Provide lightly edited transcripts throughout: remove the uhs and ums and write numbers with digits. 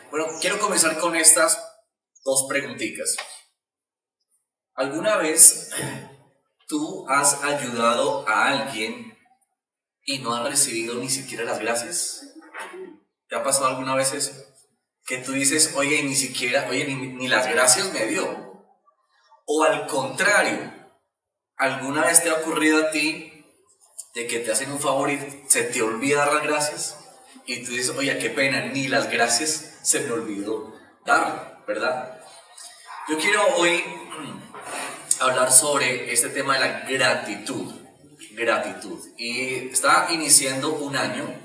Bueno, quiero comenzar con estas dos preguntitas. ¿Alguna vez tú has ayudado a alguien y no has recibido ni siquiera las gracias? ¿Te ha pasado alguna vez eso? Que tú dices, oye, ni siquiera, oye, ni las gracias me dio. O al contrario, ¿alguna vez te ha ocurrido a ti de que te hacen un favor y se te olvida dar las gracias? Y tú dices, oye, qué pena, ni las gracias se me olvidó dar, ¿verdad? Yo quiero hoy hablar sobre este tema de la gratitud. Gratitud. Y está iniciando un año.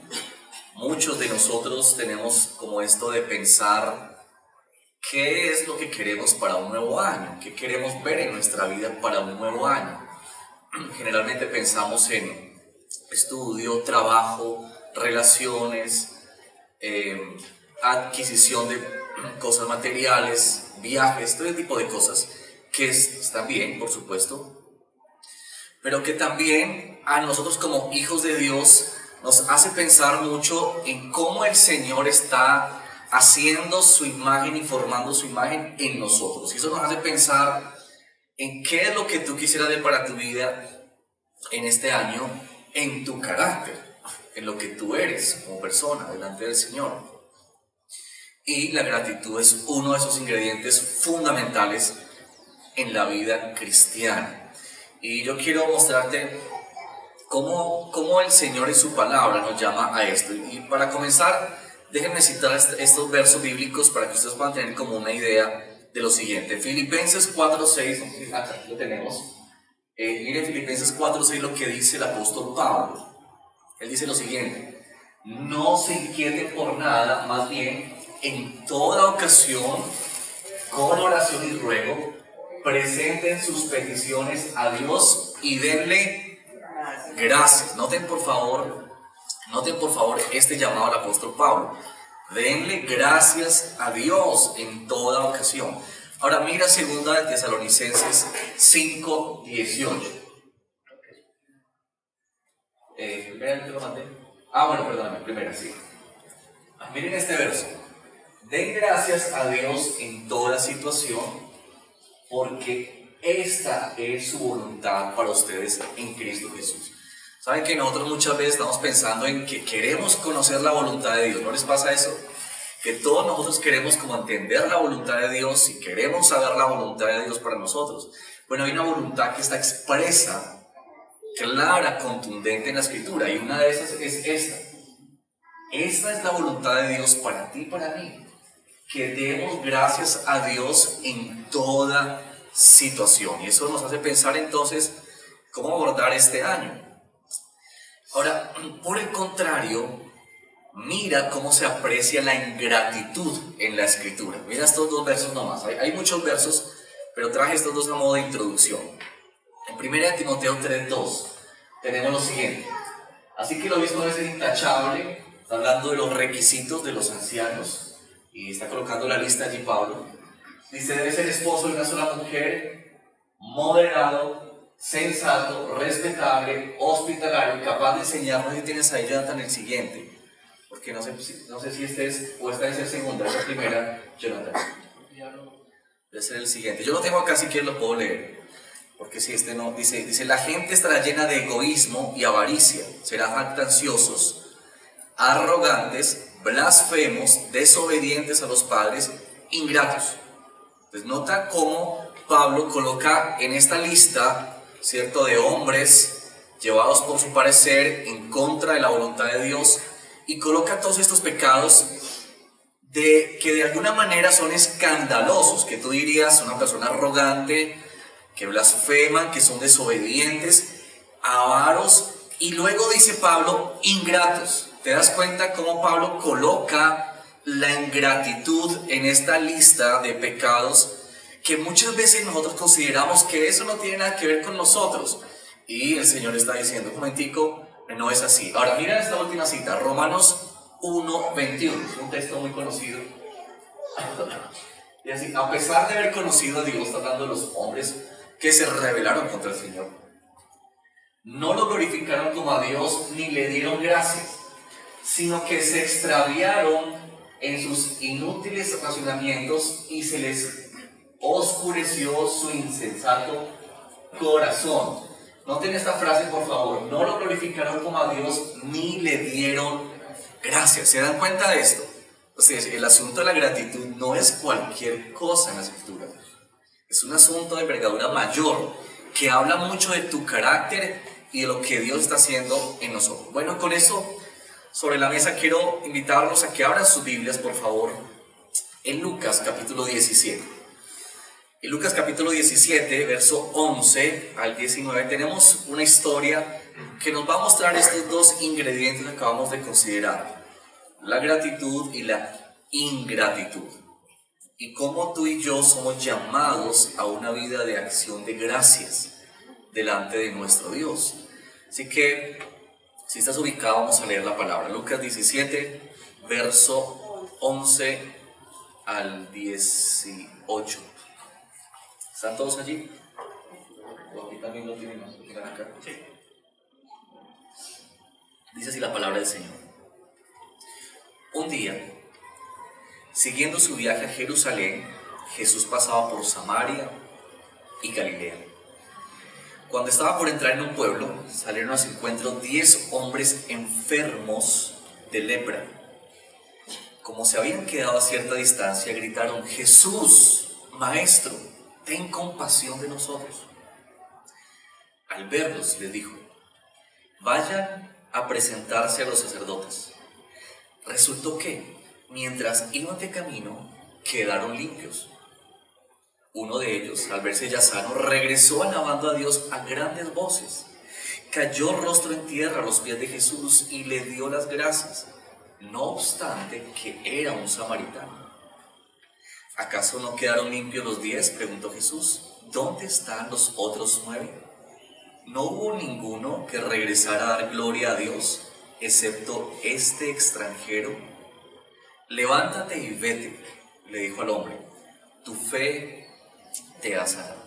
Muchos de nosotros tenemos como esto de pensar qué es lo que queremos para un nuevo año, qué queremos ver en nuestra vida para un nuevo año. Generalmente pensamos en estudio, trabajo, relaciones, adquisición de cosas materiales, viajes, todo tipo de cosas que están bien, por supuesto, pero que también a nosotros como hijos de Dios nos hace pensar mucho en cómo el Señor está haciendo su imagen y formando su imagen en nosotros. Y eso nos hace pensar en qué es lo que tú quisieras ver para tu vida en este año, en tu carácter, en lo que tú eres como persona delante del Señor. Y la gratitud es uno de esos ingredientes fundamentales en la vida cristiana. Y yo quiero mostrarte cómo el Señor en su palabra nos llama a esto. Y para comenzar, déjenme citar estos versos bíblicos para que ustedes puedan tener como una idea de lo siguiente. Filipenses 4:6, aquí lo tenemos. Miren Filipenses 4:6 lo que dice el apóstol Pablo. Él dice lo siguiente: no se inquieten por nada, más bien en toda ocasión, con oración y ruego, presenten sus peticiones a Dios y denle gracias. Noten por favor este llamado al apóstol Pablo. Denle gracias a Dios en toda ocasión. Ahora mira 2 de Tesalonicenses 5:18. Primera te lo mandé. Bueno, perdóname, primera, sí. Miren este verso. Den gracias a Dios en toda situación, porque esta es su voluntad para ustedes en Cristo Jesús. Saben que nosotros muchas veces estamos pensando en que queremos conocer la voluntad de Dios. ¿No les pasa eso? Que todos nosotros queremos como entender la voluntad de Dios y queremos saber la voluntad de Dios para nosotros. Bueno, hay una voluntad que está expresa, clara, contundente en la Escritura, y una de esas es esta. Esta es la voluntad de Dios para ti y para mí. Que demos gracias a Dios en toda situación. Y eso nos hace pensar entonces cómo abordar este año. Ahora, por el contrario, mira cómo se aprecia la ingratitud en la Escritura. Mira estos dos versos nomás. Hay muchos versos, pero traje estos dos a modo de introducción. En 1 Timoteo 3:2 tenemos lo siguiente: así que lo mismo debe ser intachable. Está hablando de los requisitos de los ancianos y está colocando la lista allí Pablo. Dice: debe ser esposo de una sola mujer, moderado, sensato, respetable, hospitalario, capaz de enseñar. No sé si tienes ahí, Jonathan, el siguiente, porque no sé si este es, o esta es el segundo, esta es la primera, Jonathan. Debe ser el siguiente. Yo lo tengo acá, si quieres lo puedo leer, porque si este no, dice: la gente estará llena de egoísmo y avaricia, serán jactanciosos, arrogantes, blasfemos, desobedientes a los padres, ingratos. Entonces nota cómo Pablo coloca en esta lista, ¿cierto?, de hombres llevados por su parecer en contra de la voluntad de Dios, y coloca todos estos pecados que de alguna manera son escandalosos, que tú dirías una persona arrogante, que blasfeman, que son desobedientes, avaros, y luego dice Pablo, ingratos. ¿Te das cuenta cómo Pablo coloca la ingratitud en esta lista de pecados que muchas veces nosotros consideramos que eso no tiene nada que ver con nosotros? Y el Señor está diciendo, un momentico, no es así. Ahora mira esta última cita, Romanos 1:21, es un texto muy conocido. Y así, a pesar de haber conocido a Dios, está hablando de los hombres que se rebelaron contra el Señor, no lo glorificaron como a Dios ni le dieron gracias, sino que se extraviaron en sus inútiles razonamientos y se les oscureció su insensato corazón. Noten esta frase, por favor. No lo glorificaron como a Dios ni le dieron gracias. ¿Se dan cuenta de esto? O sea, el asunto de la gratitud no es cualquier cosa en la Escritura. Es un asunto de envergadura mayor que habla mucho de tu carácter y de lo que Dios está haciendo en nosotros. Bueno, con eso sobre la mesa quiero invitarlos a que abran sus Biblias, por favor, en Lucas capítulo 17. En Lucas capítulo 17, verso 11 al 19, tenemos una historia que nos va a mostrar estos dos ingredientes que acabamos de considerar: la gratitud y la ingratitud. Y cómo tú y yo somos llamados a una vida de acción de gracias delante de nuestro Dios. Así que, si estás ubicado, vamos a leer la palabra. Lucas 17, verso 11 al 18. ¿Están todos allí? ¿O aquí también lo tienen acá? Sí. Dice así la palabra del Señor. Un día, siguiendo su viaje a Jerusalén, Jesús pasaba por Samaria y Galilea. Cuando estaba por entrar en un pueblo, salieron a su encuentro 10 hombres enfermos de lepra. Como se habían quedado a cierta distancia, gritaron: Jesús, Maestro, ten compasión de nosotros. Al verlos, les dijo: vayan a presentarse a los sacerdotes. Resultó que, mientras iban de camino, quedaron limpios. Uno de ellos, al verse ya sano, regresó alabando a Dios a grandes voces. Cayó rostro en tierra a los pies de Jesús y le dio las gracias, no obstante que era un samaritano. ¿Acaso no quedaron limpios los 10? Preguntó Jesús. ¿Dónde están los otros 9? ¿No hubo ninguno que regresara a dar gloria a Dios, excepto este extranjero? Levántate y vete, le dijo al hombre. Tu fe te ha sanado.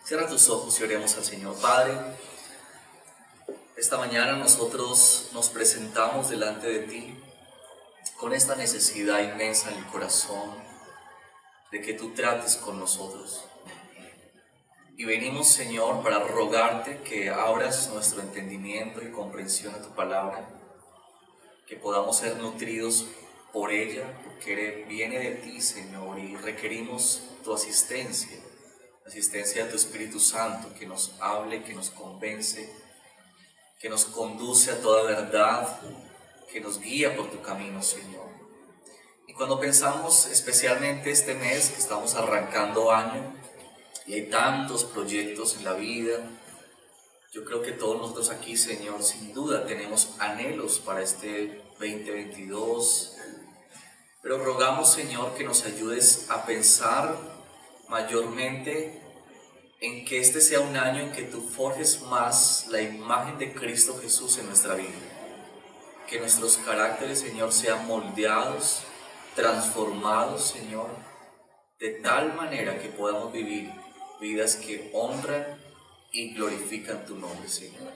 Cierra tus ojos y oremos al Señor. Padre, esta mañana nosotros nos presentamos delante de ti con esta necesidad inmensa en el corazón de que tú trates con nosotros. Y venimos, Señor, para rogarte que abras nuestro entendimiento y comprensión a tu palabra, que podamos ser nutridos por ella, porque viene de ti, Señor, y requerimos tu asistencia, la asistencia de tu Espíritu Santo, que nos hable, que nos convence, que nos conduce a toda verdad, que nos guía por tu camino, Señor. Y cuando pensamos especialmente este mes que estamos arrancando año y hay tantos proyectos en la vida, yo creo que todos nosotros aquí, Señor, sin duda tenemos anhelos para este 2022, pero rogamos, Señor, que nos ayudes a pensar mayormente en que este sea un año en que tú forjes más la imagen de Cristo Jesús en nuestra vida, que nuestros caracteres, Señor, sean moldeados, transformados, Señor, de tal manera que podamos vivir vidas que honran y glorifican tu nombre, Señor.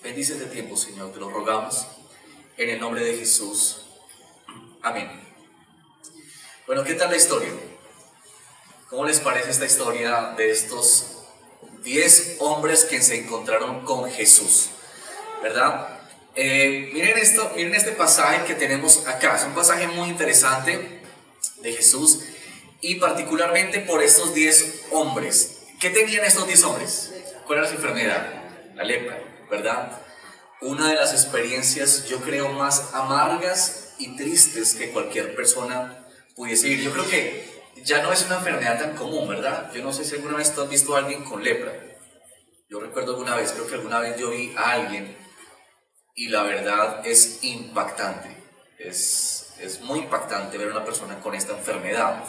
Bendice este tiempo, Señor, te lo rogamos en el nombre de Jesús. Amén. Bueno, ¿qué tal la historia? ¿Cómo les parece esta historia de estos 10 hombres que se encontraron con Jesús? ¿Verdad? Miren esto, miren este pasaje que tenemos acá. Es un pasaje muy interesante de Jesús y particularmente por estos 10 hombres. ¿Qué tenían estos 10 hombres? ¿Cuál era su enfermedad? La lepra, ¿verdad? Una de las experiencias, yo creo, más amargas y tristes que cualquier persona pudiese vivir. Yo creo que ya no es una enfermedad tan común, ¿verdad? Yo no sé si alguna vez tú has visto a alguien con lepra. Yo recuerdo creo que alguna vez yo vi a alguien y la verdad es impactante. Es muy impactante ver a una persona con esta enfermedad.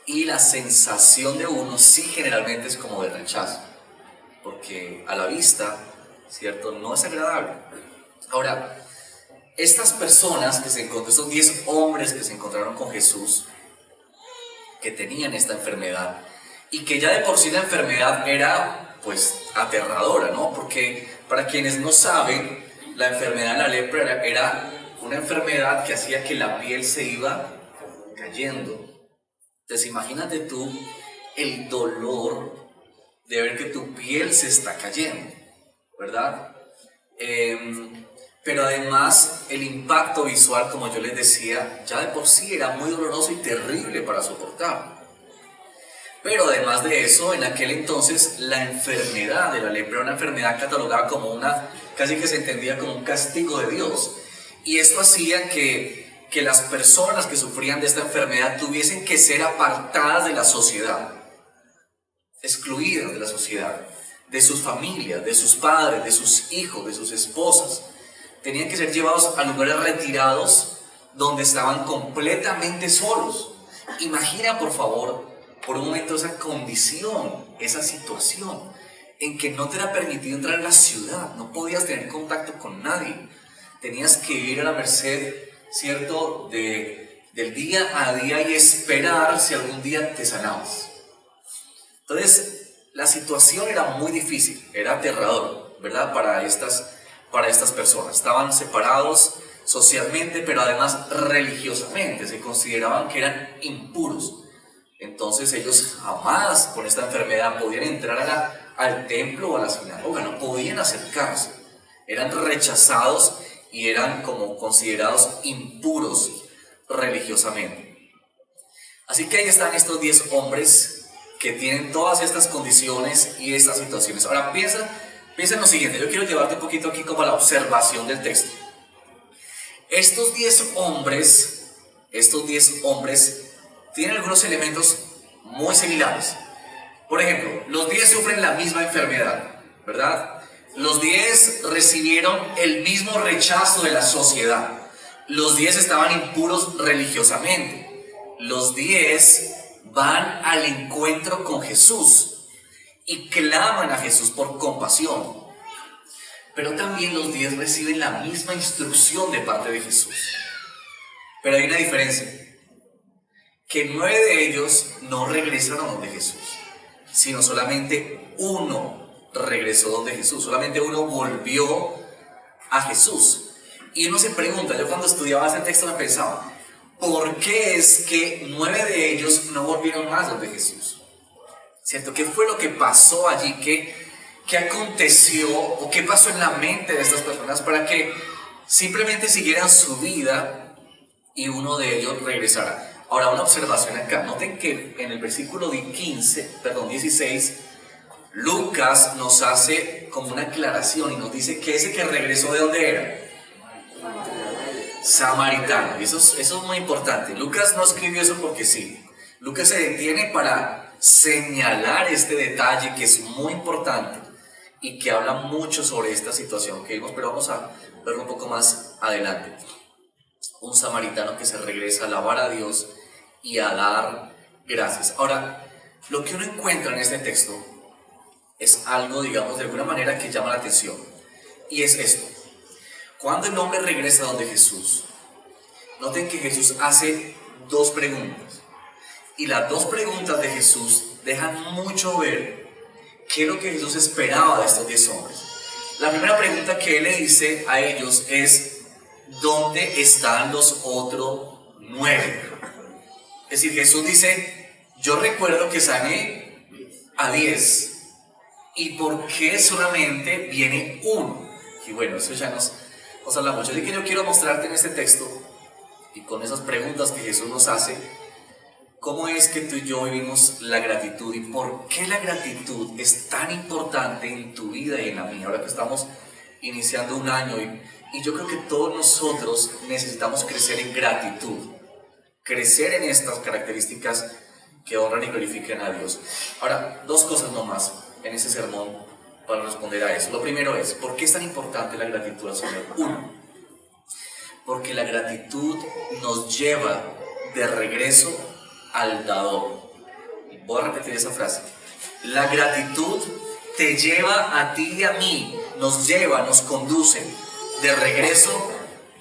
Y la sensación de uno sí generalmente es como de rechazo, porque a la vista, ¿cierto?, no es agradable. Ahora, estas personas que se encontraron, estos 10 hombres que se encontraron con Jesús, que tenían esta enfermedad, y que ya de por sí la enfermedad era, pues, aterradora, ¿no? Porque para quienes no saben, la enfermedad de la lepra era una enfermedad que hacía que la piel se iba cayendo. Entonces imagínate tú el dolor de ver que tu piel se está cayendo, ¿verdad? Pero además el impacto visual, como yo les decía, ya de por sí era muy doloroso y terrible para soportar. Pero además de eso, en aquel entonces la enfermedad de la lepra era una enfermedad catalogada como casi que se entendía como un castigo de Dios. Y esto hacía que las personas que sufrían de esta enfermedad tuviesen que ser apartadas de la sociedad, excluidas de la sociedad, de sus familias, de sus padres, de sus hijos, de sus esposas. Tenían que ser llevados a lugares retirados donde estaban completamente solos. Imagina, por favor, por un momento esa condición, esa situación en que no te era permitido entrar a la ciudad, no podías tener contacto con nadie, tenías que ir a la merced, ¿cierto?, del día a día y esperar si algún día te sanabas. Entonces, la situación era muy difícil, era aterrador, ¿verdad?, para estas personas. Estaban separados socialmente, pero además religiosamente, se consideraban que eran impuros. Entonces ellos jamás con esta enfermedad podían entrar al templo o a la sinagoga, no podían acercarse, eran rechazados y eran como considerados impuros religiosamente. Así que ahí están estos 10 hombres que tienen todas estas condiciones y estas situaciones. Ahora piensa en lo siguiente, yo quiero llevarte un poquito aquí como a la observación del texto. Estos 10 hombres tienen algunos elementos muy similares. Por ejemplo, los 10 sufren la misma enfermedad, ¿verdad? Los 10 recibieron el mismo rechazo de la sociedad. Los 10 estaban impuros religiosamente. Los 10 van al encuentro con Jesús y claman a Jesús por compasión. Pero también los 10 reciben la misma instrucción de parte de Jesús. Pero hay una diferencia. Que 9 de ellos no regresaron donde Jesús, sino solamente uno regresó donde Jesús, solamente uno volvió a Jesús. Y uno se pregunta, yo cuando estudiaba este texto me pensaba, ¿por qué es que 9 de ellos no volvieron más donde Jesús? ¿Cierto? ¿Qué fue lo que pasó allí? ¿Qué aconteció o qué pasó en la mente de estas personas para que simplemente siguieran su vida y uno de ellos regresara? Ahora, una observación acá. Noten que en el versículo 16, Lucas nos hace como una aclaración y nos dice que ese que regresó, ¿de dónde era? Samaritano. Y eso es muy importante. Lucas no escribió eso porque sí. Lucas se detiene para señalar este detalle que es muy importante y que habla mucho sobre esta situación que vimos, pero vamos a verlo un poco más adelante. Un samaritano que se regresa a alabar a Dios y a dar gracias. Ahora, lo que uno encuentra en este texto es algo, digamos, de alguna manera que llama la atención. Y es esto. Cuando el hombre regresa donde Jesús, noten que Jesús hace 2 preguntas. Y las 2 preguntas de Jesús dejan mucho ver qué es lo que Jesús esperaba de estos 10 hombres. La primera pregunta que Él le dice a ellos es: ¿dónde están los otros 9? Es decir, Jesús dice, yo recuerdo que sané a 10. ¿Y por qué solamente viene uno? Y bueno, eso ya nos habla mucho. Así que yo quiero mostrarte en este texto y con esas preguntas que Jesús nos hace, cómo es que tú y yo vivimos la gratitud y por qué la gratitud es tan importante en tu vida y en la mía. Ahora que estamos iniciando un año y yo creo que todos nosotros necesitamos crecer en gratitud, crecer en estas características que honran y glorifican a Dios. Ahora, 2 cosas nomás en ese sermón para responder a eso. Lo primero es, ¿por qué es tan importante la gratitud al Señor? 1, porque la gratitud nos lleva de regreso al dador. Voy a repetir esa frase. La gratitud te lleva a ti y a mí, nos conduce de regreso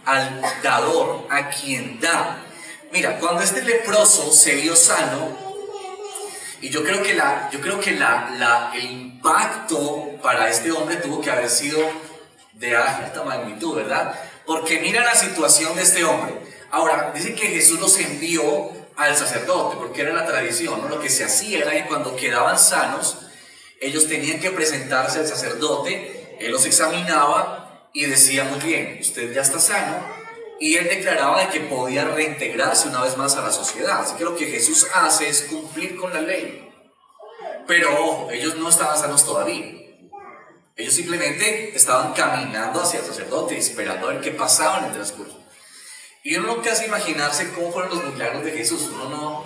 al dador, a quien da. Mira, cuando este leproso se vio sano, y yo creo que el impacto para este hombre tuvo que haber sido de alta magnitud, ¿verdad? Porque mira la situación de este hombre. Ahora, dicen que Jesús los envió al sacerdote, porque era la tradición, ¿no? Lo que se hacía era que cuando quedaban sanos, ellos tenían que presentarse al sacerdote, él los examinaba y decía, muy bien, usted ya está sano, y él declaraba de que podía reintegrarse una vez más a la sociedad. Así que lo que Jesús hace es cumplir con la ley. Pero ojo, ellos no estaban sanos todavía. Ellos simplemente estaban caminando hacia el sacerdote, esperando a ver qué pasaba en el transcurso. Y uno no hace imaginarse cómo fueron los milagros de Jesús. Uno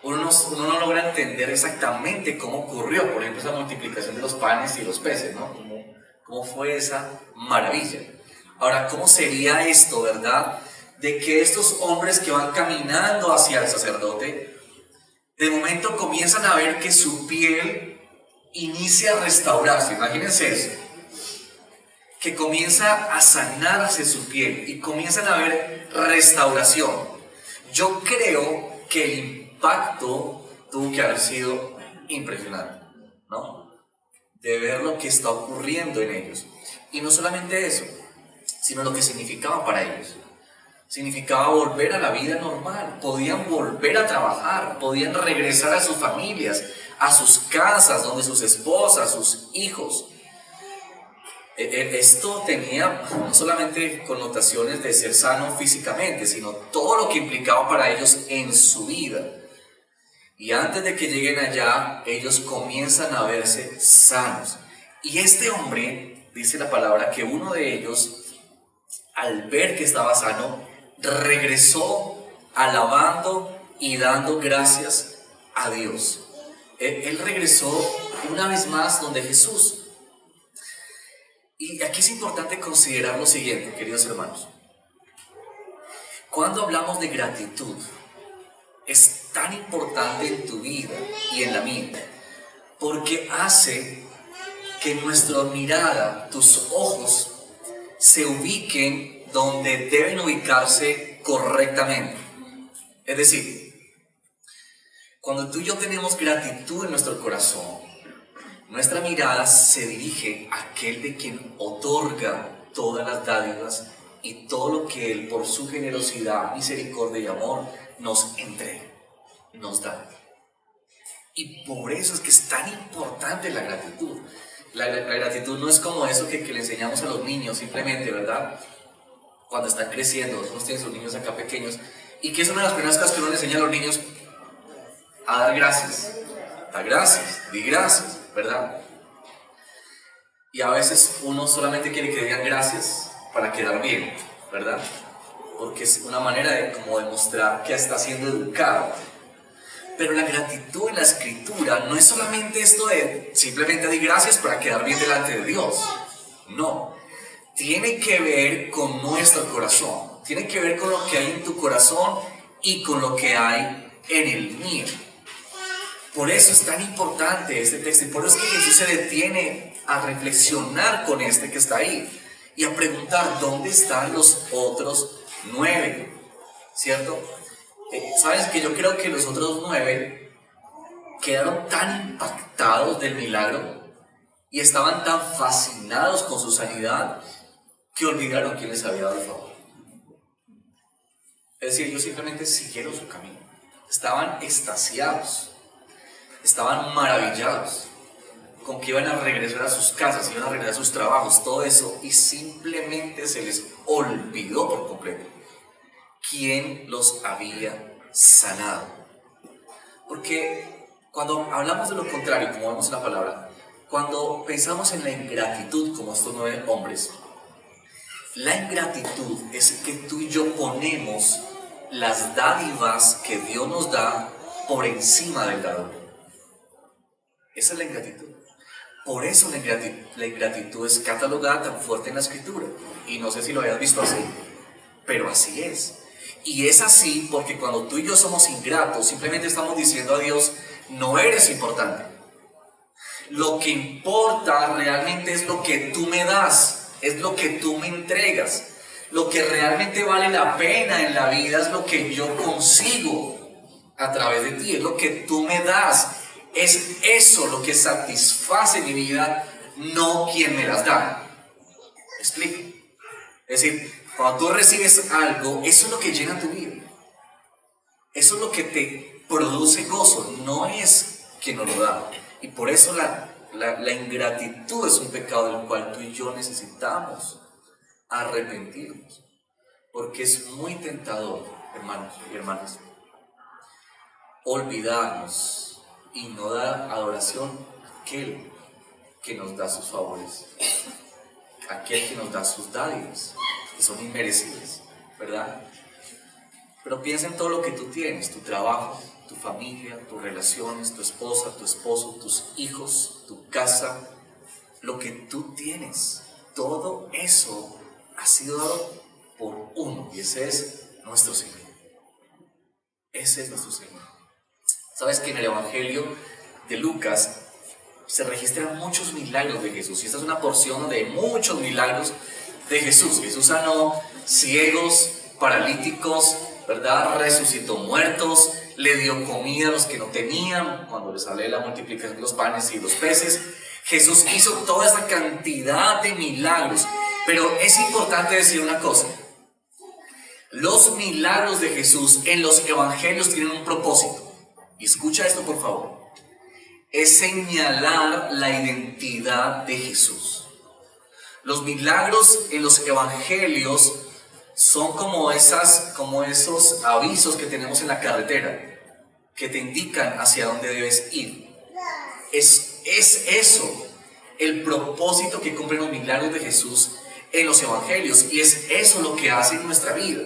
no logra entender exactamente cómo ocurrió, por ejemplo, esa multiplicación de los panes y los peces, ¿no? ¿Cómo fue esa maravilla? Ahora, ¿cómo sería esto, verdad? De que estos hombres que van caminando hacia el sacerdote, de momento comienzan a ver que su piel inicia a restaurarse. Imagínense eso. Que comienza a sanarse su piel y comienzan a ver restauración. Yo creo que el impacto tuvo que haber sido impresionante, ¿no? De ver lo que está ocurriendo en ellos. Y no solamente eso, sino lo que significaba para ellos. Significaba volver a la vida normal, podían volver a trabajar, podían regresar a sus familias, a sus casas, donde sus esposas, sus hijos. Esto tenía no solamente connotaciones de ser sano físicamente, sino todo lo que implicaba para ellos en su vida. Y antes de que lleguen allá, ellos comienzan a verse sanos. Y este hombre, dice la palabra, que uno de ellos, al ver que estaba sano, regresó alabando y dando gracias a Dios. Él regresó una vez más donde Jesús. Y aquí es importante considerar lo siguiente, queridos hermanos. Cuando hablamos de gratitud, es tan importante en tu vida y en la mía, porque hace que nuestra mirada, tus ojos, se ubiquen donde deben ubicarse correctamente. Es decir, cuando tú y yo tenemos gratitud en nuestro corazón, nuestra mirada se dirige a aquel de quien otorga todas las dádivas y todo lo que Él, por su generosidad, misericordia y amor, nos entrega, nos da. Y por eso es que es tan importante la gratitud. La gratitud no es como eso que le enseñamos a los niños simplemente, ¿verdad? Cuando están creciendo, nosotros tienen sus niños acá pequeños, y que es una de las primeras cosas que uno le enseña a los niños, a dar gracias. Da gracias, di gracias, ¿verdad? Y a veces uno solamente quiere que digan gracias para quedar bien, ¿verdad? Porque es una manera de como demostrar que está siendo educado. Pero la gratitud en la escritura no es solamente esto de simplemente di gracias para quedar bien delante de Dios. No, tiene que ver con nuestro corazón, tiene que ver con lo que hay en tu corazón y con lo que hay en el mío. Por eso es tan importante este texto, y por eso es que Jesús se detiene a reflexionar con este que está ahí y a preguntar dónde están los otros 9, ¿cierto? Sabes que yo creo que los otros 9 quedaron tan impactados del milagro y estaban tan fascinados con su sanidad que olvidaron quién les había dado el favor. Es decir, ellos simplemente siguieron su camino, estaban extasiados. Estaban maravillados con que iban a regresar a sus casas, iban a regresar a sus trabajos, todo eso, y simplemente se les olvidó por completo quién los había sanado. Porque cuando hablamos de lo contrario, como vemos en la palabra, cuando pensamos en la ingratitud como estos 9 hombres, la ingratitud es que tú y yo ponemos las dádivas que Dios nos da por encima del dador. Esa es la ingratitud. Por eso la ingratitud es catalogada tan fuerte en la escritura. Y no sé si lo hayas visto así, pero así es. Y es así porque cuando tú y yo somos ingratos, simplemente estamos diciendo a Dios, no eres importante. Lo que importa realmente es lo que tú me das, es lo que tú me entregas. Lo que realmente vale la pena en la vida es lo que yo consigo a través de ti, es lo que tú me das. Es eso lo que satisface mi vida, no quien me las da. ¿Me explico? Es decir, Cuando tú recibes algo, eso es lo que llena tu vida. Eso es lo que te produce gozo, no es que nos lo da. Y por eso la ingratitud es un pecado del cual tú y yo necesitamos arrepentirnos. Porque es muy tentador, hermanos y hermanas, olvidarnos y no dar adoración a aquel que nos da sus favores, a aquel que nos da sus dádivas, que son inmerecidas, ¿verdad? Pero piensa en todo lo que tú tienes, tu trabajo, tu familia, tus relaciones, tu esposa, tu esposo, tus hijos, tu casa, lo que tú tienes, todo eso ha sido dado por uno, y ese es nuestro Señor. Ese es nuestro Señor. ¿Sabes que en el Evangelio de Lucas se registran muchos milagros de Jesús? Y esta es una porción de muchos milagros de Jesús. Jesús sanó ciegos, paralíticos, ¿verdad? Resucitó muertos, le dio comida a los que no tenían, cuando les hablé de la multiplicación de los panes y los peces. Jesús hizo toda esa cantidad de milagros. Pero es importante decir una cosa: los milagros de Jesús en los evangelios tienen un propósito. Y escucha esto, por favor. Es señalar la identidad de Jesús. Los milagros en los evangelios son como esos avisos que tenemos en la carretera, que te indican hacia dónde debes ir. Es eso el propósito que cumplen los milagros de Jesús en los evangelios, y es eso lo que hace en nuestra vida.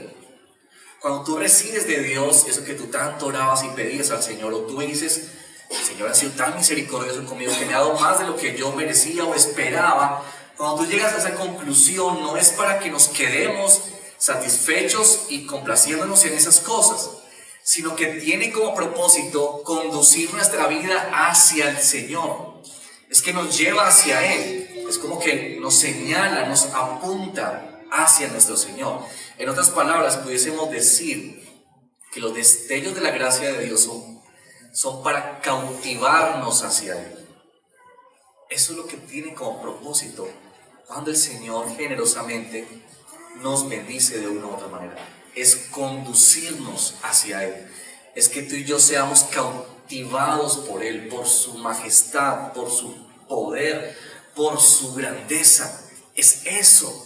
Cuando tú recibes de Dios eso que tú tanto orabas y pedías al Señor, o tú dices: el Señor ha sido tan misericordioso conmigo que me ha dado más de lo que yo merecía o esperaba. Cuando tú llegas a esa conclusión, no es para que nos quedemos satisfechos y complaciéndonos en esas cosas, sino que tiene como propósito conducir nuestra vida hacia el Señor. Es que nos lleva hacia Él, es como que nos señala, nos apunta hacia nuestro Señor. En otras palabras, pudiésemos decir que los destellos de la gracia de Dios son para cautivarnos hacia Él. Eso es lo que tiene como propósito cuando el Señor generosamente nos bendice de una u otra manera. Es conducirnos hacia Él. Es que tú y yo seamos cautivados por Él, por su majestad, por su poder, por su grandeza. Es eso.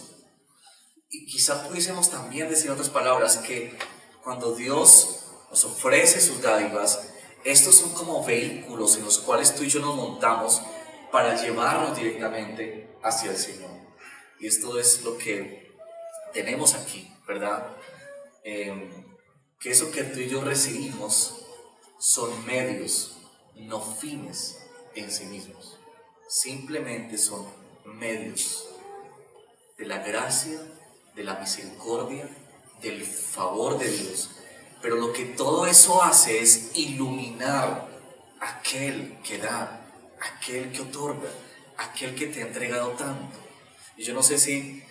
Y quizá pudiésemos también decir en otras palabras que cuando Dios nos ofrece sus dádivas, estos son como vehículos en los cuales tú y yo nos montamos para llevarnos directamente hacia el Señor. Y esto es lo que tenemos aquí, ¿verdad? Que eso que tú y yo recibimos son medios, no fines en sí mismos. Simplemente son medios de la gracia, de la misericordia, del favor de Dios. Pero lo que todo eso hace es iluminar a aquel que da, aquel que otorga, aquel que te ha entregado tanto. Y yo no sé si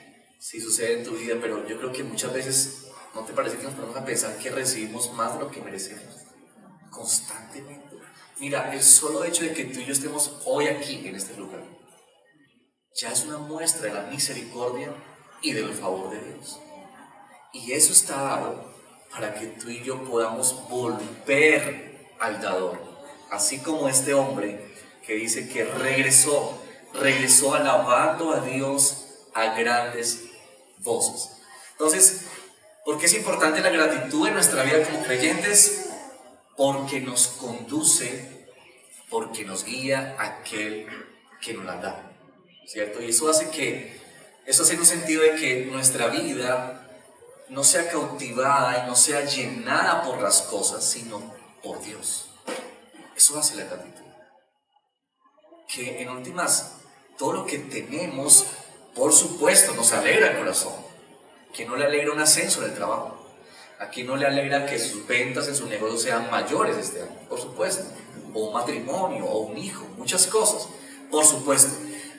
sucede en tu vida, pero yo creo que muchas veces, ¿no te parece que nos ponemos a pensar que recibimos más de lo que merecemos? Constantemente. Mira, el solo hecho de que tú y yo estemos hoy aquí, en este lugar, ya es una muestra de la misericordia y del favor de Dios. Y eso está dado para que tú y yo podamos volver al dador. Así como este hombre que dice que regresó alabando a Dios a grandes voces. Entonces, ¿por qué es importante la gratitud en nuestra vida como creyentes? Porque nos conduce, porque nos guía a aquel que nos la da, ¿cierto? Y eso hace en un sentido de que nuestra vida no sea cautivada y no sea llenada por las cosas, sino por Dios. Eso hace la gratitud. Que en últimas, todo lo que tenemos, por supuesto, nos alegra el corazón. Que no le alegra un ascenso en el trabajo. ¿A quién no le alegra que sus ventas en su negocio sean mayores este año? Por supuesto. O un matrimonio, o un hijo, muchas cosas. Por supuesto.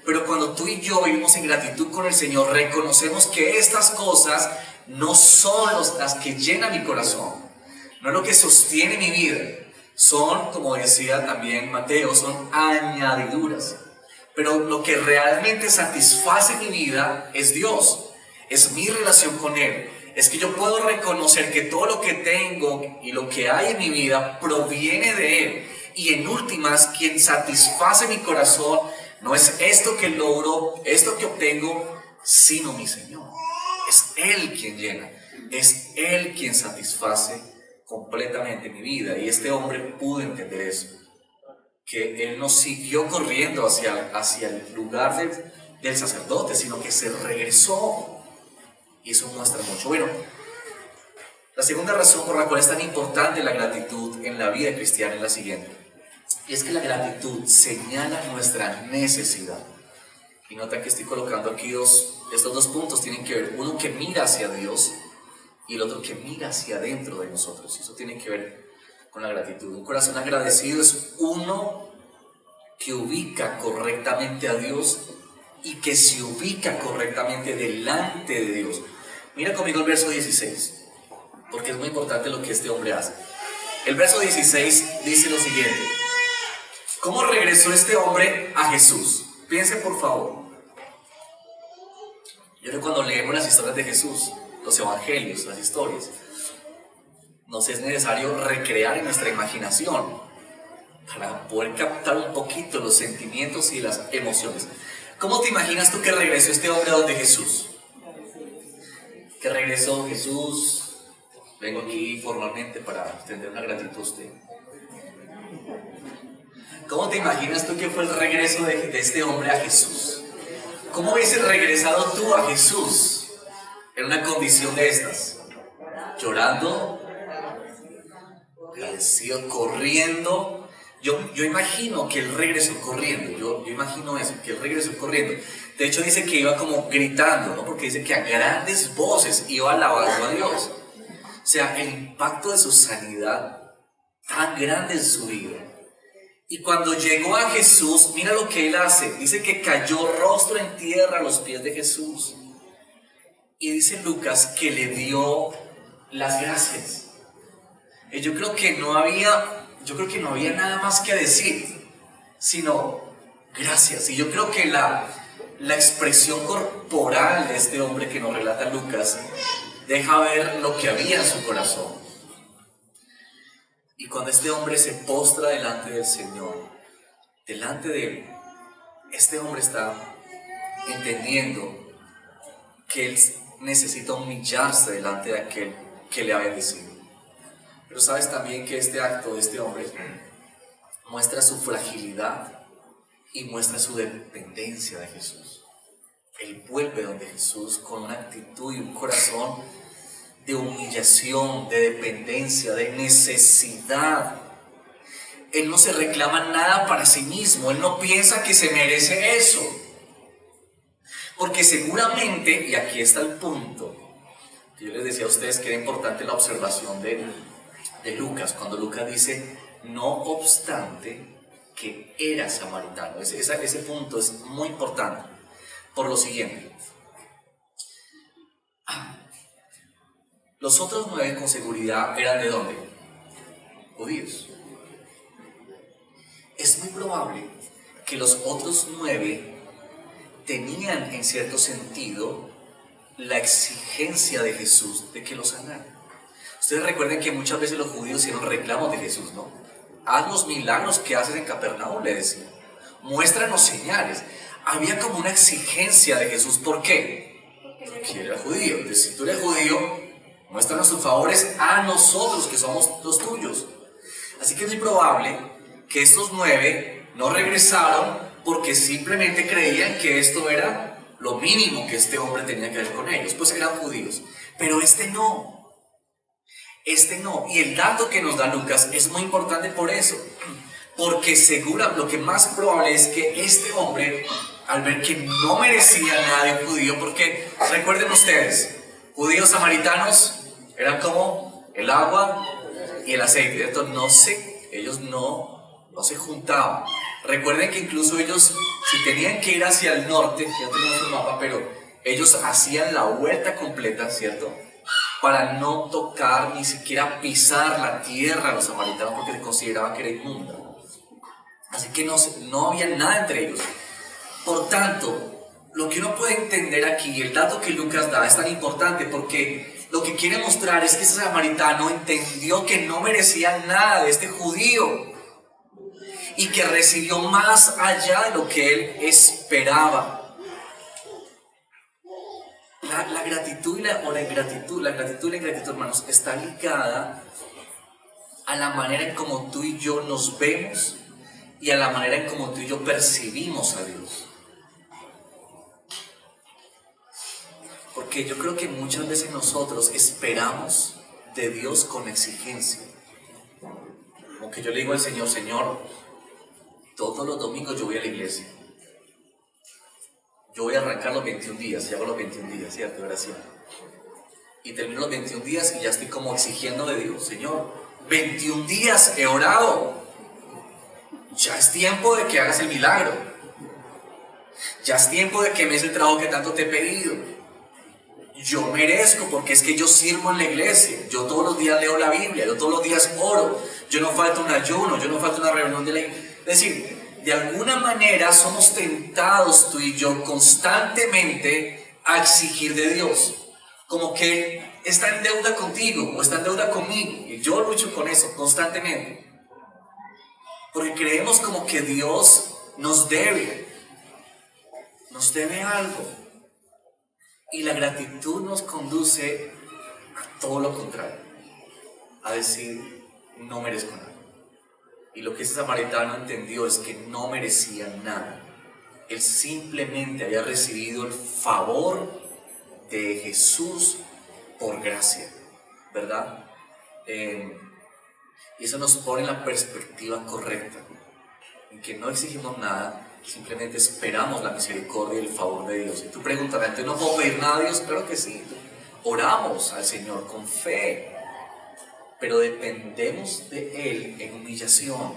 Pero cuando tú y yo vivimos en gratitud con el Señor, reconocemos que estas cosas no son las que llenan mi corazón. No es lo que sostiene mi vida. Son, como decía también Mateo, son añadiduras. Pero lo que realmente satisface mi vida es Dios. es mi relación con Él. Es que yo puedo reconocer que todo lo que tengo y lo que hay en mi vida proviene de Él. Y en últimas, quien satisface mi corazón no es esto que logro, esto que obtengo, sino mi Señor. Es Él quien llena, es Él quien satisface completamente mi vida. Y este hombre pudo entender eso, que él no siguió corriendo hacia el lugar del sacerdote, sino que se regresó. Y eso muestra mucho. Bueno, la segunda razón por la cual es tan importante la gratitud en la vida cristiana es la siguiente. Y es que la gratitud señala nuestra necesidad. Y nota que estoy colocando aquí estos dos puntos tienen que ver. Uno que mira hacia Dios y el otro que mira hacia adentro de nosotros. Y eso tiene que ver con la gratitud. Un corazón agradecido es uno que ubica correctamente a Dios y que se ubica correctamente delante de Dios. Mira conmigo el verso 16, porque es muy importante lo que este hombre hace. El verso 16 dice lo siguiente: ¿cómo regresó este hombre a Jesús? Piensen por favor. Yo creo que cuando leemos las historias de Jesús, los evangelios, las historias, nos es necesario recrear en nuestra imaginación para poder captar un poquito los sentimientos y las emociones. ¿Cómo te imaginas tú que regresó este hombre a donde Jesús? Que regresó Jesús, vengo aquí formalmente para extender una gratitud a usted. ¿Cómo te imaginas tú que fue el regreso de este hombre a Jesús? ¿Cómo hubieses regresado tú a Jesús en una condición de estas? Llorando, agradecido, corriendo. Yo imagino que él regresó corriendo, yo imagino eso, que él regresó corriendo. De hecho dice que iba como gritando, ¿no? Porque dice que a grandes voces iba alabando a Dios. O sea, el impacto de su sanidad tan grande en su vida. Y cuando llegó a Jesús, mira lo que él hace. Dice que cayó rostro en tierra a los pies de Jesús. Y dice Lucas que le dio las gracias. Y yo creo que no había nada más que decir, sino gracias. Y yo creo que la expresión corporal de este hombre que nos relata Lucas deja ver lo que había en su corazón. Y cuando este hombre se postra delante del Señor, delante de él, este hombre está entendiendo que él necesita humillarse delante de aquel que le ha bendecido. Pero sabes también que este acto de este hombre muestra su fragilidad y muestra su dependencia de Jesús. Él vuelve donde Jesús con una actitud y un corazón de humillación, de dependencia, de necesidad. Él no se reclama nada para sí mismo, él no piensa que se merece eso. Porque seguramente, y aquí está el punto, que yo les decía a ustedes que era importante la observación de Lucas, cuando Lucas dice, no obstante que era samaritano. Ese punto es muy importante, por lo siguiente. Los otros 9 con seguridad eran ¿de dónde? Judíos. Es muy probable que los otros 9 tenían en cierto sentido la exigencia de Jesús de que los sanara. Ustedes recuerden que muchas veces los judíos hicieron reclamos de Jesús, ¿no? Haz los milagros que haces en Capernaum, le decían. Muéstranos señales. Había como una exigencia de Jesús. ¿Por qué? Porque él era judío. Entonces, si tú eres judío, muéstranos tus favores a nosotros que somos los tuyos. Así que es muy probable que estos 9 no regresaron porque simplemente creían que esto era lo mínimo que este hombre tenía que ver con ellos. Pues eran judíos. Pero este no. Y el dato que nos da Lucas es muy importante por eso, porque lo que más probable es que este hombre, al ver que no merecía nada de un judío, porque recuerden ustedes, judíos samaritanos eran como el agua y el aceite, ellos no se juntaban. Recuerden que incluso ellos, si tenían que ir hacia el norte, ya tenemos un mapa, pero ellos hacían la vuelta completa, ¿cierto?, para no tocar, ni siquiera pisar la tierra los samaritanos, porque se consideraban que era inmunda. Así que no había nada entre ellos. Por tanto, lo que uno puede entender aquí, el dato que Lucas da es tan importante porque lo que quiere mostrar es que ese samaritano entendió que no merecía nada de este judío y que recibió más allá de lo que él esperaba. La gratitud y la ingratitud, hermanos, está ligada a la manera en como tú y yo nos vemos y a la manera en como tú y yo percibimos a Dios. Porque yo creo que muchas veces nosotros esperamos de Dios con exigencia. Como que yo le digo al Señor, Señor, todos los domingos yo voy a la iglesia. Yo voy a arrancar los 21 días, y hago los 21 días, ¿cierto? Oración. Y termino los 21 días y ya estoy como exigiendo de Dios, Señor, 21 días he orado. Ya es tiempo de que hagas el milagro. Ya es tiempo de que me des el trabajo que tanto te he pedido. Yo merezco, porque es que yo sirvo en la iglesia. Yo todos los días leo la Biblia, yo todos los días oro. Yo no falto un ayuno, yo no falto una reunión de la iglesia. Es decir, de alguna manera somos tentados tú y yo constantemente a exigir de Dios. Como que Él está en deuda contigo o está en deuda conmigo. Y yo lucho con eso constantemente. Porque creemos como que Dios nos debe algo. Y la gratitud nos conduce a todo lo contrario, a decir, no merezco nada. Y lo que ese samaritano entendió es que no merecía nada. Él simplemente había recibido el favor de Jesús por gracia, ¿verdad? Y eso nos pone en la perspectiva correcta, en que no exigimos nada, simplemente esperamos la misericordia y el favor de Dios. Y tú preguntarás, ¿entonces no puedo pedir nada a Dios? Claro que sí. Oramos al Señor con fe, pero dependemos de Él en humillación,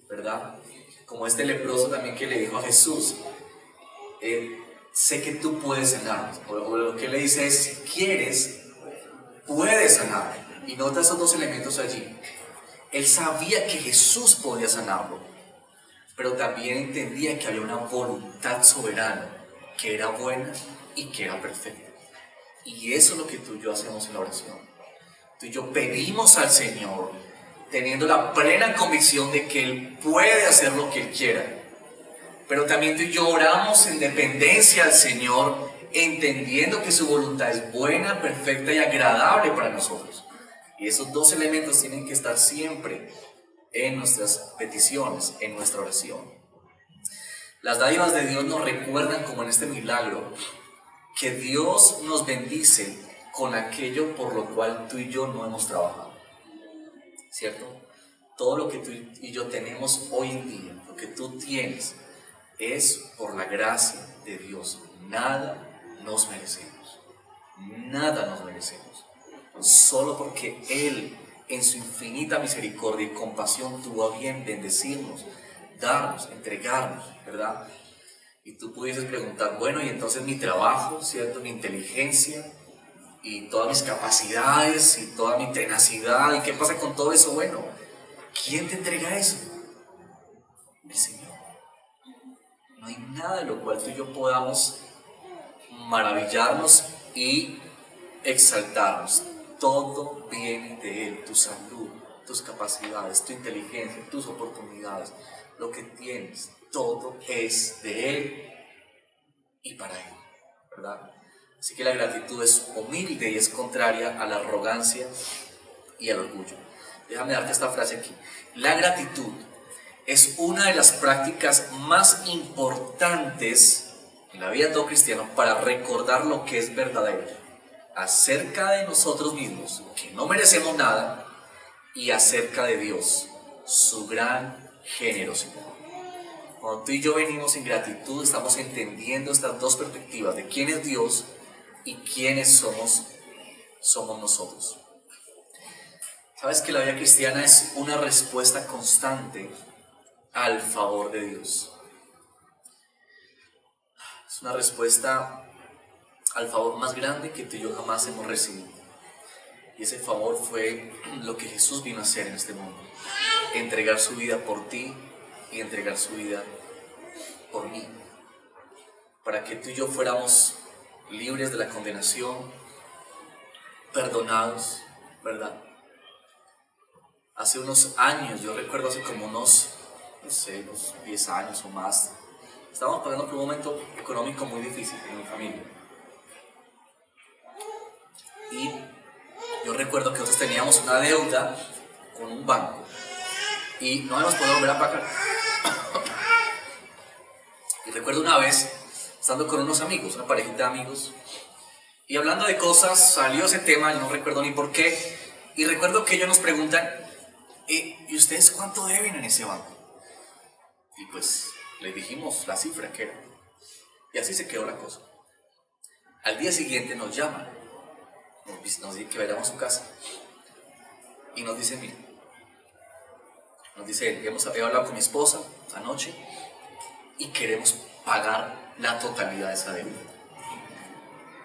¿verdad? Como este leproso también que le dijo a Jesús, sé que tú puedes sanar. O lo que le dice es, si quieres, puedes sanar. Y nota esos dos elementos allí. Él sabía que Jesús podía sanarlo, pero también entendía que había una voluntad soberana, que era buena y que era perfecta. Y eso es lo que tú y yo hacemos en la oración. Tú y yo pedimos al Señor, teniendo la plena convicción de que Él puede hacer lo que Él quiera. Pero también tú y yo oramos en dependencia al Señor, entendiendo que su voluntad es buena, perfecta y agradable para nosotros. Y esos dos elementos tienen que estar siempre en nuestras peticiones, en nuestra oración. Las dádivas de Dios nos recuerdan, como en este milagro, que Dios nos bendice con aquello por lo cual tú y yo no hemos trabajado, ¿cierto? Todo lo que tú y yo tenemos hoy en día, lo que tú tienes, es por la gracia de Dios. Nada nos merecemos, nada nos merecemos. Solo porque Él, en su infinita misericordia y compasión, tuvo a bien bendecirnos, darnos, entregarnos, ¿verdad? Y tú pudieses preguntar, bueno, y entonces mi trabajo, ¿cierto? Mi inteligencia y todas mis capacidades y toda mi tenacidad, ¿y qué pasa con todo eso? Bueno, ¿quién te entrega eso? El Señor. No hay nada de lo cual tú y yo podamos maravillarnos y exaltarnos. Todo viene de Él, tu salud, tus capacidades, tu inteligencia, tus oportunidades, lo que tienes, todo es de Él y para Él, ¿verdad? Así que la gratitud es humilde y es contraria a la arrogancia y al orgullo. Déjame darte esta frase aquí. La gratitud es una de las prácticas más importantes en la vida de todo cristiano para recordar lo que es verdadero acerca de nosotros mismos, que no merecemos nada, y acerca de Dios, su gran generosidad. Cuando tú y yo venimos en gratitud, estamos entendiendo estas dos perspectivas de quién es Dios y quiénes somos nosotros. Sabes que la vida cristiana es una respuesta constante al favor de Dios. Es una respuesta al favor más grande que tú y yo jamás hemos recibido. Y ese favor fue lo que Jesús vino a hacer en este mundo. Entregar su vida por ti y entregar su vida por mí. para que tú y yo fuéramos libres de la condenación, perdonados, ¿verdad? Hace unos años, yo recuerdo hace como unos 10 años o más, estábamos pasando por un momento económico muy difícil en mi familia. Y yo recuerdo que nosotros teníamos una deuda con un banco y no habíamos podido volver a pagar. Y recuerdo una vez, estando con unos amigos, una parejita de amigos, y hablando de cosas, salió ese tema, no recuerdo ni por qué, y recuerdo que ellos nos preguntan, ¿y ustedes cuánto deben en ese banco? Y pues les dijimos la cifra que era, y así se quedó la cosa. Al día siguiente nos llaman, nos dicen que vayamos a su casa, y nos dicen, mira, nos dice, he hablado con mi esposa anoche, y queremos pagar la totalidad de esa deuda.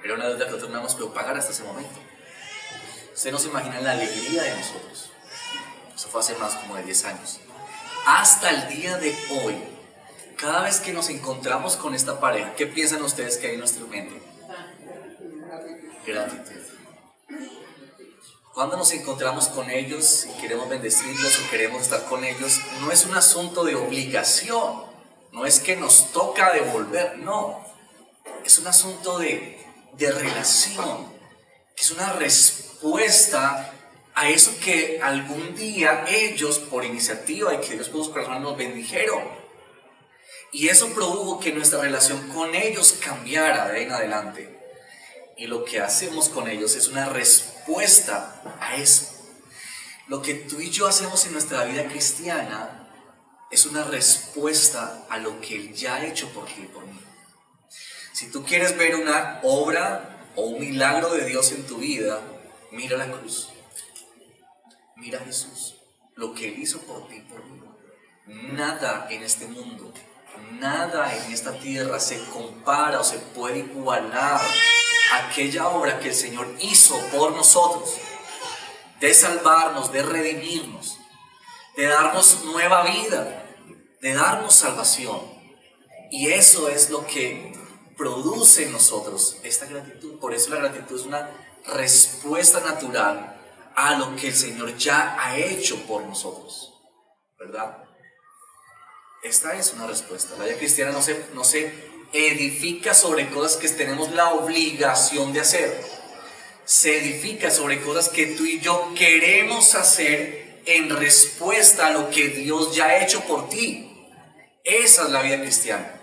Era una deuda que nosotros no habíamos podido pagar hasta ese momento. Ustedes no se imaginan la alegría de nosotros. Eso fue hace más como de 10 años. Hasta el día de hoy, cada vez que nos encontramos con esta pareja, ¿qué piensan ustedes que hay en nuestra mente? Gratitud. Cuando nos encontramos con ellos y queremos bendecirlos o queremos estar con ellos, no es un asunto de obligación, no es que nos toca devolver, no. Es un asunto de relación, que es una respuesta a eso que algún día ellos, por iniciativa y que Dios puso su corazón, nos bendijeron. Y eso produjo que nuestra relación con ellos cambiara de ahí en adelante. Y lo que hacemos con ellos es una respuesta a eso. Lo que tú y yo hacemos en nuestra vida cristiana es una respuesta a lo que Él ya ha hecho por ti y por mí. Si tú quieres ver una obra o un milagro de Dios en tu vida, mira la cruz. Mira a Jesús, lo que Él hizo por ti y por mí. Nada en este mundo, nada en esta tierra se compara o se puede igualar a aquella obra que el Señor hizo por nosotros, de salvarnos, de redimirnos, de darnos nueva vida, de darnos salvación. Y eso es lo que produce en nosotros esta gratitud. Por eso la gratitud es una respuesta natural a lo que el Señor ya ha hecho por nosotros, ¿verdad? Esta es una respuesta. La vida cristiana no se edifica sobre cosas que tenemos la obligación de hacer. Se edifica sobre cosas que tú y yo queremos hacer en respuesta a lo que Dios ya ha hecho por ti. Esa es la vida cristiana.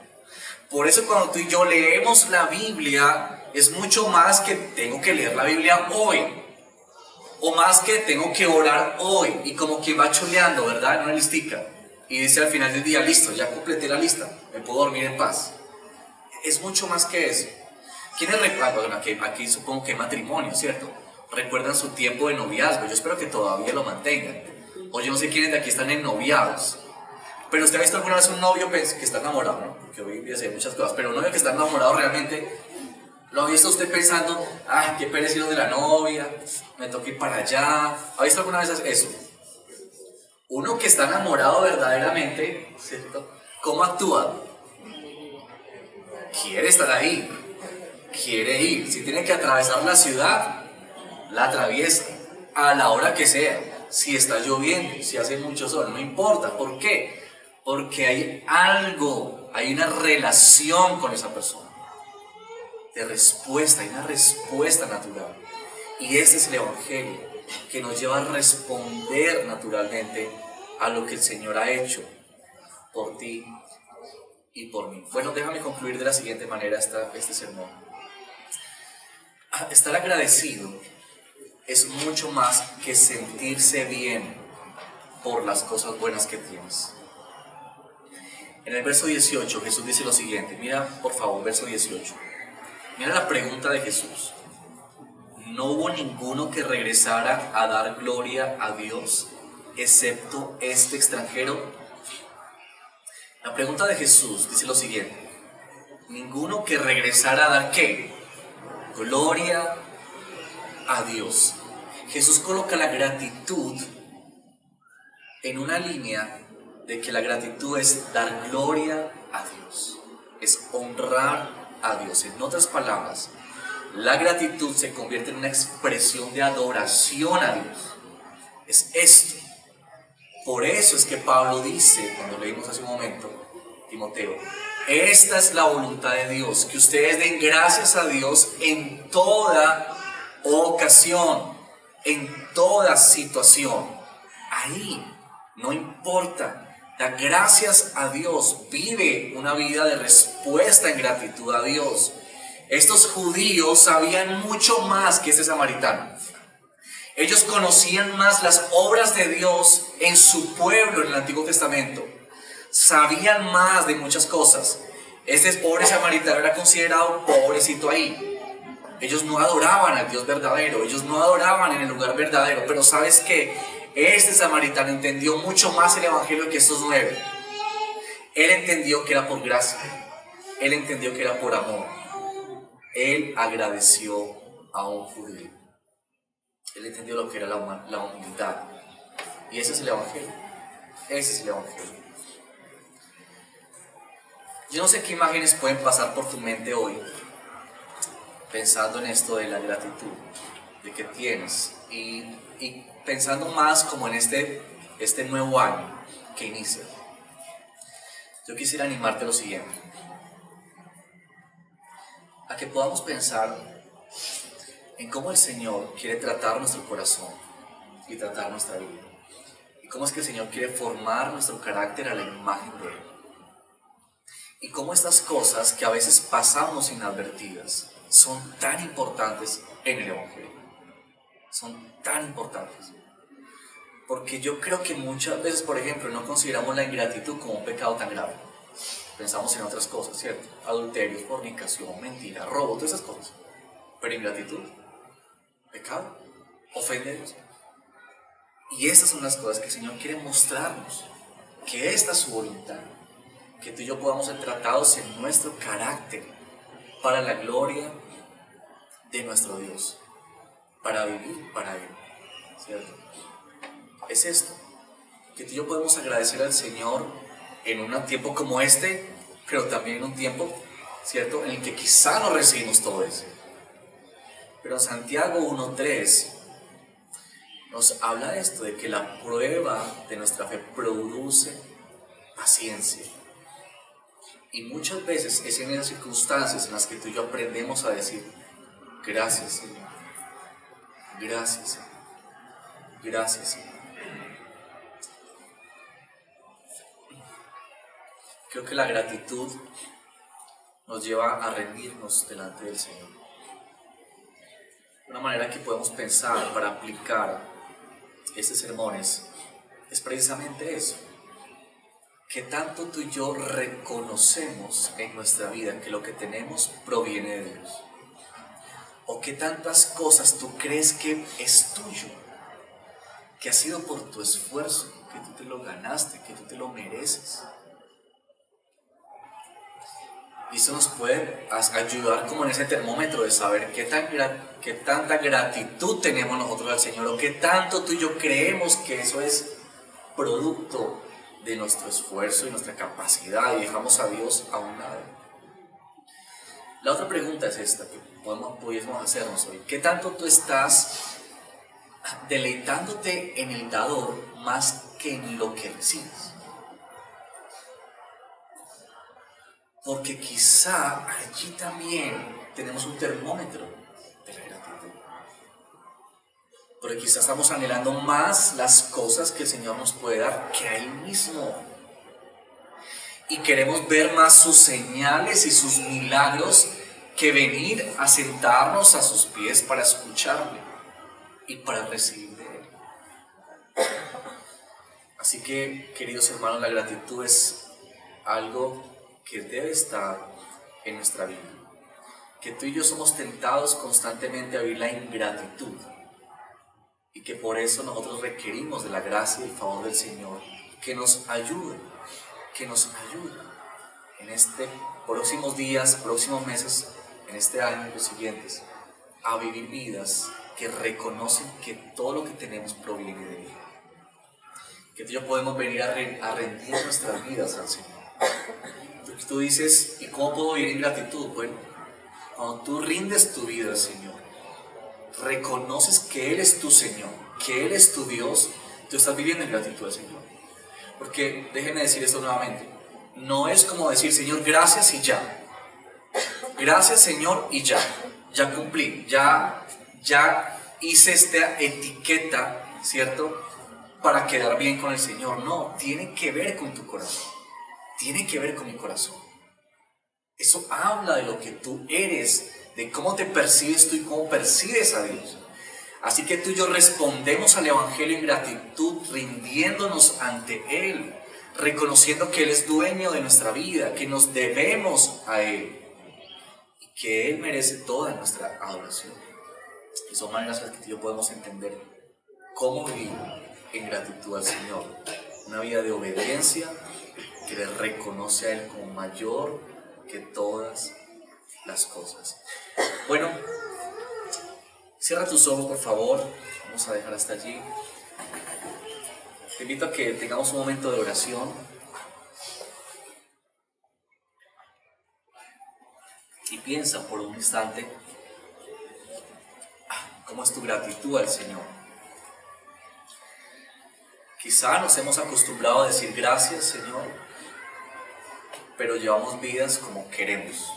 Por eso cuando tú y yo leemos la Biblia, es mucho más que tengo que leer la Biblia hoy, o más que tengo que orar hoy, y como quien va chuleando, ¿verdad? En una listica, y dice al final del día, listo, ya completé la lista, me puedo dormir en paz. Es mucho más que eso. ¿Quiénes recuerdan? Bueno, aquí supongo que matrimonio, ¿cierto? Recuerdan su tiempo de noviazgo. Yo espero que todavía lo mantengan. O yo no sé quiénes de aquí están en noviados. Pero usted ha visto alguna vez un novio que está enamorado, ¿no? Porque hoy en día se ven muchas cosas. Pero un novio que está enamorado realmente, ¿lo ha visto usted pensando, ay, qué perecido de la novia, me toca ir para allá? ¿Ha visto alguna vez eso? Uno que está enamorado verdaderamente, ¿cierto? ¿Cómo actúa? Quiere estar ahí, quiere ir. Si tiene que atravesar la ciudad, la atraviesa a la hora que sea. Si está lloviendo, si hace mucho sol, no importa. ¿Por qué? Porque hay algo, hay una relación con esa persona. De respuesta, hay una respuesta natural. Y este es el Evangelio, que nos lleva a responder naturalmente a lo que el Señor ha hecho por ti y por mí. Bueno, déjame concluir de la siguiente manera este sermón. Estar agradecido es mucho más que sentirse bien por las cosas buenas que tienes. En el verso 18 Jesús dice lo siguiente, mira por favor, verso 18. Mira la pregunta de Jesús. ¿No hubo ninguno que regresara a dar gloria a Dios, excepto este extranjero? La pregunta de Jesús dice lo siguiente. Ninguno que regresara a dar ¿qué? Gloria a Dios. Jesús coloca la gratitud en una línea de que la gratitud es dar gloria a Dios, es honrar a Dios. En otras palabras, la gratitud se convierte en una expresión de adoración a Dios. Es esto. Por eso es que Pablo dice, cuando leímos hace un momento, Timoteo, esta es la voluntad de Dios, que ustedes den gracias a Dios en toda ocasión, en toda situación. Ahí no importa. Da gracias a Dios, vive una vida de respuesta en gratitud a Dios. Estos judíos sabían mucho más que este samaritano. Ellos conocían más las obras de Dios en su pueblo en el Antiguo Testamento. Sabían más de muchas cosas. Este pobre samaritano era considerado pobrecito ahí. Ellos no adoraban al Dios verdadero, ellos no adoraban en el lugar verdadero, pero ¿sabes qué? Este samaritano entendió mucho más el evangelio que estos 9. Él entendió que era por gracia, él entendió que era por amor. Él agradeció a un judío. Él entendió lo que era la humildad. Y ese es el evangelio. Ese es el evangelio. Yo no sé qué imágenes pueden pasar por tu mente hoy, pensando en esto de la gratitud, de que tienes, y pensando más como en este nuevo año que inicia. Yo quisiera animarte a lo siguiente, a que podamos pensar en cómo el Señor quiere tratar nuestro corazón y tratar nuestra vida, y cómo es que el Señor quiere formar nuestro carácter a la imagen de Él, y cómo estas cosas que a veces pasamos inadvertidas son tan importantes en el Evangelio. Son tan importantes. Porque yo creo que muchas veces, por ejemplo, no consideramos la ingratitud como un pecado tan grave. Pensamos en otras cosas, ¿cierto? Adulterio, fornicación, mentira, robo, todas esas cosas. Pero ingratitud, pecado, ofende a Dios. Y estas son las cosas que el Señor quiere mostrarnos. Que esta es su voluntad. Que tú y yo podamos ser tratados en nuestro carácter para la gloria de nuestro Dios. Para vivir para Él, ¿cierto? Es esto, que tú y yo podemos agradecer al Señor en un tiempo como este, pero también en un tiempo, ¿cierto?, en el que quizá no recibimos todo eso. Pero Santiago 1:3 nos habla de esto, de que la prueba de nuestra fe produce paciencia. Y muchas veces es en esas circunstancias en las que tú y yo aprendemos a decir, gracias Señor, gracias Señor, gracias Señor. Creo que la gratitud nos lleva a rendirnos delante del Señor. Una manera que podemos pensar para aplicar estos sermones es precisamente eso. Que tanto tú y yo reconocemos en nuestra vida que lo que tenemos proviene de Dios. O que tantas cosas tú crees que es tuyo, que ha sido por tu esfuerzo, que tú te lo ganaste, que tú te lo mereces. Y eso nos puede ayudar como en ese termómetro de saber qué tanta gratitud tenemos nosotros al Señor, o qué tanto tú y yo creemos que eso es producto de nuestro esfuerzo y nuestra capacidad, y dejamos a Dios a un lado. La otra pregunta es esta que pudiésemos hacernos hoy. ¿Qué tanto tú estás deleitándote en el dador más que en lo que recibes? Porque quizá allí también tenemos un termómetro de la gratitud. Porque quizá estamos anhelando más las cosas que el Señor nos puede dar que a Él mismo. Y queremos ver más sus señales y sus milagros que venir a sentarnos a sus pies para escucharle y para recibir de Él. Así que, queridos hermanos, la gratitud es algo que debe estar en nuestra vida. Que tú y yo somos tentados constantemente a vivir la ingratitud, y que por eso nosotros requerimos de la gracia y el favor del Señor, que nos ayude en estos próximos días, próximos meses, en este año y los siguientes, a vivir vidas que reconocen que todo lo que tenemos proviene de Él. Que tú y yo podemos venir a rendir nuestras vidas al Señor. Porque tú dices, ¿y cómo puedo vivir en gratitud? Bueno, cuando tú rindes tu vida al Señor, reconoces que Él es tu Señor, que Él es tu Dios, tú estás viviendo en gratitud al Señor. Porque, déjenme decir esto nuevamente, no es como decir, Señor, gracias y ya. Gracias, Señor, y ya cumplí, ya hice esta etiqueta, ¿cierto? Para quedar bien con el Señor. No, tiene que ver con tu corazón, tiene que ver con mi corazón. Eso habla de lo que tú eres, de cómo te percibes tú y cómo percibes a Dios. Así que tú y yo respondemos al Evangelio en gratitud, rindiéndonos ante Él, reconociendo que Él es dueño de nuestra vida, que nos debemos a Él y que Él merece toda nuestra adoración. Y son maneras en las que tú y yo podemos entender cómo vivir en gratitud al Señor. Una vida de obediencia que le reconoce a Él como mayor que todas las cosas. Bueno, cierra tus ojos, por favor. Vamos a dejar hasta allí. Te invito a que tengamos un momento de oración. Y piensa por un instante cómo es tu gratitud al Señor. Quizá nos hemos acostumbrado a decir gracias, Señor, pero llevamos vidas como queremos.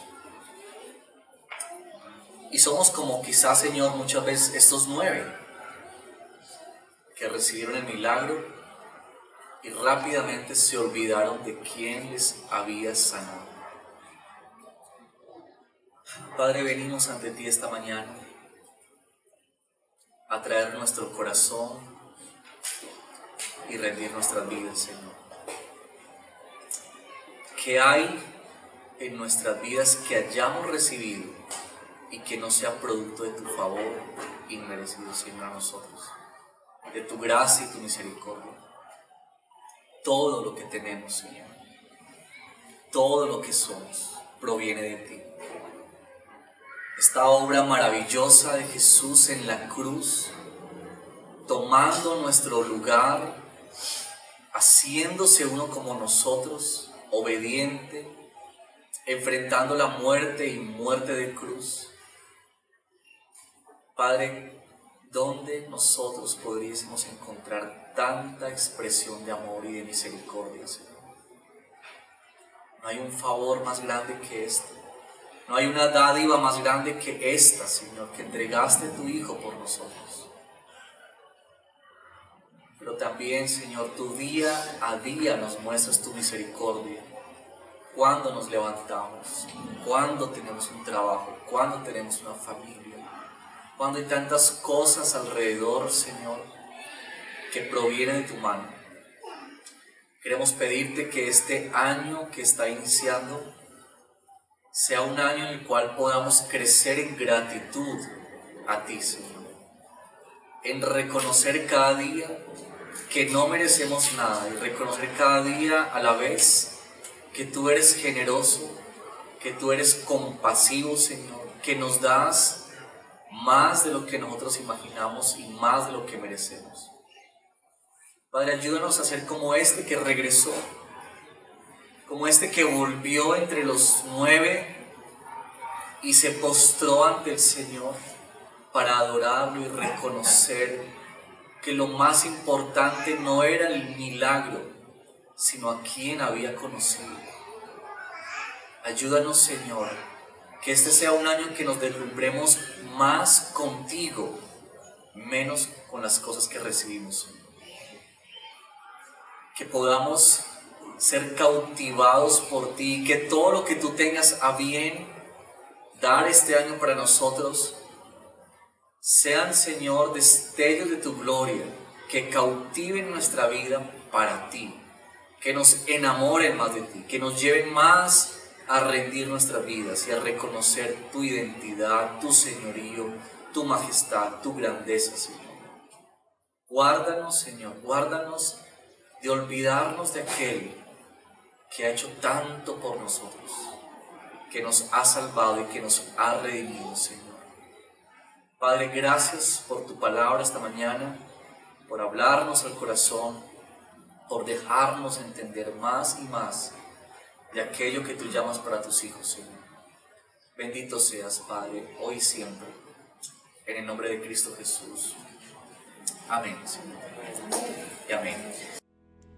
Y somos como quizás, Señor, muchas veces estos 9 que recibieron el milagro y rápidamente se olvidaron de quién les había sanado. Padre, venimos ante ti esta mañana a traer nuestro corazón y rendir nuestras vidas, Señor. ¿Qué hay en nuestras vidas que hayamos recibido y que no sea producto de tu favor inmerecido, Señor, a nosotros? De tu gracia y tu misericordia. Todo lo que tenemos, Señor, todo lo que somos, proviene de ti. Esta obra maravillosa de Jesús en la cruz, tomando nuestro lugar, haciéndose uno como nosotros, obediente, enfrentando la muerte y muerte de cruz. Padre, ¿dónde nosotros podríamos encontrar tanta expresión de amor y de misericordia, Señor? No hay un favor más grande que este. No hay una dádiva más grande que esta, Señor, que entregaste a tu Hijo por nosotros. Pero también, Señor, tú día a día nos muestras tu misericordia. Cuando nos levantamos, cuando tenemos un trabajo, cuando tenemos una familia, cuando hay tantas cosas alrededor, Señor, que provienen de tu mano. Queremos pedirte que este año que está iniciando sea un año en el cual podamos crecer en gratitud a ti, Señor. En reconocer cada día que no merecemos nada y reconocer cada día a la vez que tú eres generoso, que tú eres compasivo, Señor, que nos das más de lo que nosotros imaginamos y más de lo que merecemos. Padre, ayúdanos a ser como este que regresó, como este que volvió entre los 9 y se postró ante el Señor para adorarlo y reconocer que lo más importante no era el milagro, sino a quien había conocido. Ayúdanos, Señor, que este sea un año en que nos deslumbremos más contigo, menos con las cosas que recibimos, Señor. Que podamos ser cautivados por ti, que todo lo que tú tengas a bien dar este año para nosotros sean, Señor, destellos de tu gloria que cautiven nuestra vida para ti, que nos enamoren más de ti, que nos lleven más a rendir nuestras vidas y a reconocer tu identidad, tu señorío, tu majestad, tu grandeza, Señor. Guárdanos, Señor, guárdanos de olvidarnos de aquel que ha hecho tanto por nosotros, que nos ha salvado y que nos ha redimido, Señor. Padre, gracias por tu palabra esta mañana, por hablarnos al corazón, por dejarnos entender más y más de aquello que tú llamas para tus hijos, Señor. Bendito seas, Padre, hoy y siempre, en el nombre de Cristo Jesús. Amén, Señor. Y amén.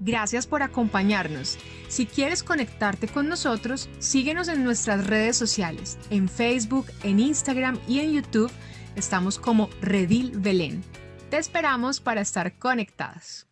Gracias por acompañarnos. Si quieres conectarte con nosotros, síguenos en nuestras redes sociales, en Facebook, en Instagram y en YouTube. Estamos como Redil Belén. Te esperamos para estar conectados.